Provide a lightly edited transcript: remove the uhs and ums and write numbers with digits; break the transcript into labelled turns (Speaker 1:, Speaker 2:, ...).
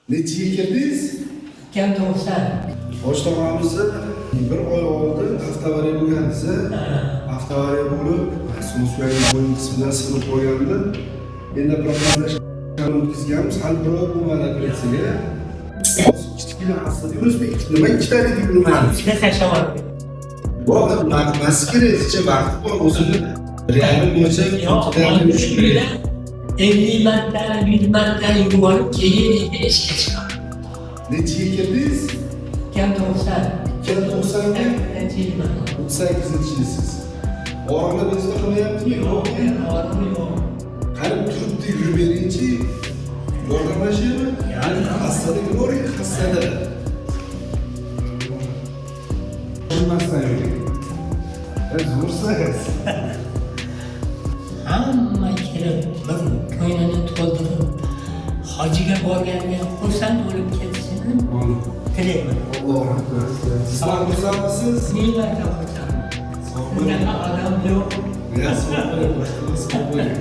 Speaker 1: Necha yil kirdingiz?
Speaker 2: Kam 90.
Speaker 1: Bosh tomog'imizni bir oy oldin avtoavariya bo'lgandingiz. Avtoavariya bo'lib, suyak bo'yin qismidan sinib qo'ygandi. Endi prognoz o'tkazganmiz, hali birov bo'lmadi operatsiyaga. Kichkina hassa deymiz-ku, nima ikkita dedik bilmayman.
Speaker 2: Sizga tashlab
Speaker 1: Bor, emas kerak, vaqt bor, o'zini real bo'lsa,
Speaker 2: yo'q, 50 marta, 100 marta yuborib keyin ishga chiqadi.
Speaker 1: Necha yil kirdingiz?
Speaker 2: Kam 90.
Speaker 1: 90
Speaker 2: Necha
Speaker 1: 38-yilsiz. Organingizda qilyaptimi? Yo'q.
Speaker 2: Orim yo'q.
Speaker 1: Qani turibdi yurberingchi. Yordamlashaymi?
Speaker 2: Ya'ni
Speaker 1: Hassadek bor, hassada. Bilmasdan yuring. Zo'rsiz.
Speaker 2: hamma kelib bir ko'nglini to'ldirib hojiga borganga xursand bo'lib ketishini tilayman.
Speaker 1: Alloh akbar. Sizlar xursandmisiz?
Speaker 2: Nima qilsam? Bunaqa odam yo'q.
Speaker 1: Ya, sog' bo'ling.